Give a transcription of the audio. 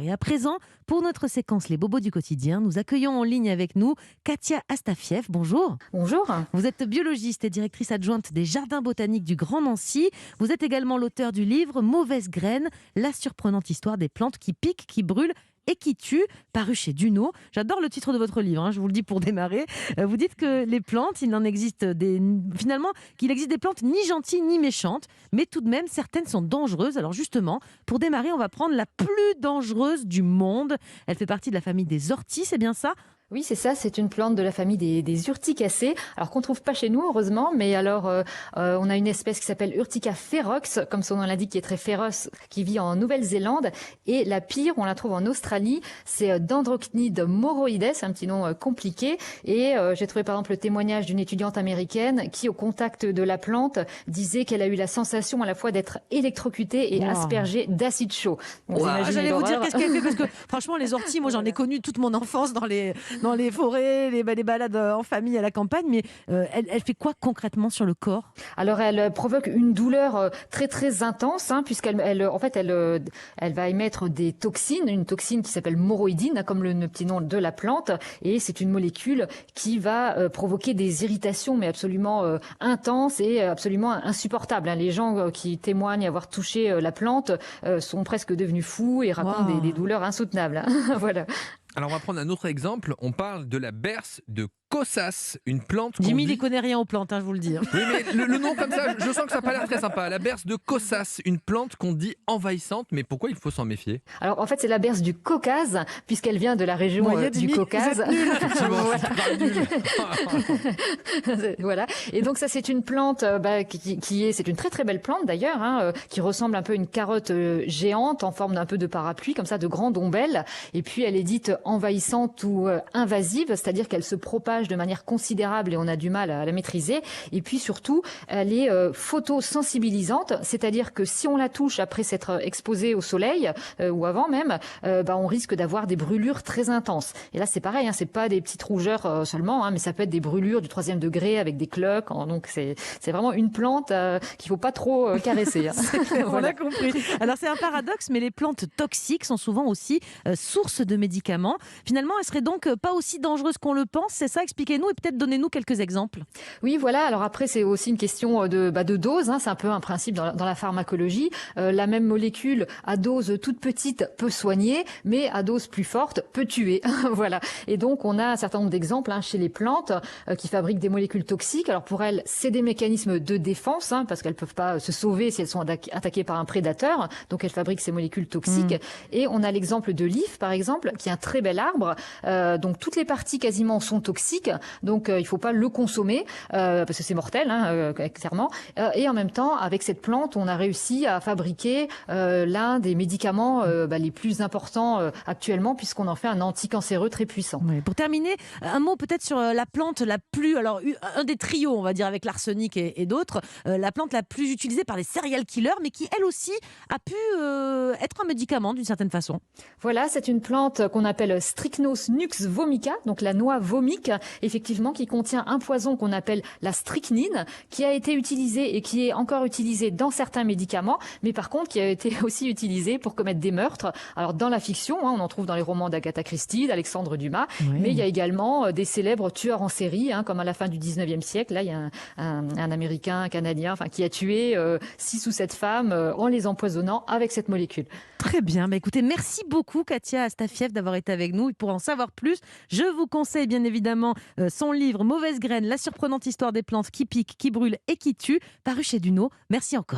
Et à présent, pour notre séquence Les Bobos du quotidien, nous accueillons en ligne avec nous Katia Astafiev. Bonjour. Bonjour. Vous êtes biologiste et directrice adjointe des Jardins botaniques du Grand Nancy. Vous êtes également l'auteur du livre Mauvaise graine, la surprenante histoire des plantes qui piquent, qui brûlent et qui tuent, paru chez Duno. J'adore le titre de votre livre, je vous le dis pour démarrer. Vous dites que les plantes, finalement, qu'il existe des plantes ni gentilles ni méchantes, mais tout de même, certaines sont dangereuses. Alors justement, pour démarrer, on va prendre la plus dangereuse du monde. Elle fait partie de la famille des orties, c'est bien ça ? Oui, c'est ça, c'est une plante de la famille des urticacées, alors qu'on ne trouve pas chez nous, heureusement, mais alors on a une espèce qui s'appelle Urtica ferox, comme son nom l'indique, qui est très féroce, qui vit en Nouvelle-Zélande, et la pire, on la trouve en Australie, c'est Dendrocnide moroides, un petit nom compliqué, et j'ai trouvé par exemple le témoignage d'une étudiante américaine qui, au contact de la plante, disait qu'elle a eu la sensation à la fois d'être électrocutée et aspergée d'acide chaud. Bon, j'allais vous dire qu'est-ce qu'elle fait, parce que franchement, les orties, moi j'en ai connu toute mon enfance dans les forêts, les balades en famille à la campagne, mais elle fait quoi concrètement sur le corps ? Alors elle provoque une douleur très très intense, puisqu'elle va émettre des toxines, une toxine qui s'appelle moroïdine, comme le petit nom de la plante, et c'est une molécule qui va provoquer des irritations mais absolument intenses et absolument insupportables. Les gens qui témoignent avoir touché la plante sont presque devenus fous et racontent des douleurs insoutenables. Voilà. Alors on va prendre un autre exemple, on parle de la berce de Cossas, une plante Jimmy, il ne connaît rien aux plantes, je vous le dis. Oui, mais le nom comme ça, je sens que ça n'a pas l'air très sympa. La berce de Cossas, une plante qu'on dit envahissante, mais pourquoi il faut s'en méfier ? Alors en fait c'est la berce du Caucase, puisqu'elle vient de la région du Caucase. Voilà. Et donc ça c'est une plante c'est une très très belle plante d'ailleurs, qui ressemble un peu à une carotte géante en forme d'un peu de parapluie, comme ça, de grande ombelle. Et puis elle est dite envahissante ou invasive, c'est-à-dire qu'elle se propage de manière considérable et on a du mal à la maîtriser. Et puis surtout, elle est photosensibilisante, c'est-à-dire que si on la touche après s'être exposée au soleil ou avant même, on risque d'avoir des brûlures très intenses. Et là, c'est pareil, c'est pas des petites rougeurs seulement, mais ça peut être des brûlures du 3e degré avec des cloques. Donc c'est vraiment une plante qu'il faut pas trop caresser. On l'a compris. Alors c'est un paradoxe, mais les plantes toxiques sont souvent aussi source de médicaments. Finalement, elles seraient donc pas aussi dangereuses qu'on le pense. C'est ça, expliquez-nous et peut-être donnez-nous quelques exemples. Oui, voilà. Alors après, c'est aussi une question de dose. C'est un peu un principe dans la pharmacologie. La même molécule à dose toute petite peut soigner, mais à dose plus forte peut tuer. Voilà. Et donc, on a un certain nombre d'exemples chez les plantes qui fabriquent des molécules toxiques. Alors pour elles, c'est des mécanismes de défense, parce qu'elles peuvent pas se sauver si elles sont attaquées par un prédateur. Donc elles fabriquent ces molécules toxiques. Et on a l'exemple de l'if, par exemple, qui est un très bel arbre. Donc toutes les parties quasiment sont toxiques, donc il faut pas le consommer parce que c'est mortel, clairement. Et en même temps, avec cette plante, on a réussi à fabriquer l'un des médicaments les plus importants actuellement, puisqu'on en fait un anticancéreux très puissant. Oui. Pour terminer, un mot peut-être sur la plante la plus, alors un des trios, on va dire, avec l'arsenic et d'autres, la plante la plus utilisée par les serial killers, mais qui elle aussi a pu être un médicament d'une certaine façon. Voilà, c'est une plante qu'on appelle Strychnos nux vomica, donc la noix vomique, effectivement, qui contient un poison qu'on appelle la strychnine, qui a été utilisé et qui est encore utilisé dans certains médicaments, mais par contre qui a été aussi utilisé pour commettre des meurtres. Alors dans la fiction, on en trouve dans les romans d'Agatha Christie, d'Alexandre Dumas, mais il y a également des célèbres tueurs en série, comme à la fin du 19e siècle. Là, il y a un Américain, un Canadien, qui a tué 6 ou 7 femmes en les empoisonnant avec cette molécule. Très bien. Écoutez, merci beaucoup Katia Astafiev d'avoir été avec nous. Et pour en savoir plus, je vous conseille bien évidemment son livre Mauvaise graine, la surprenante histoire des plantes qui piquent, qui brûlent et qui tuent, paru chez Duno. Merci encore.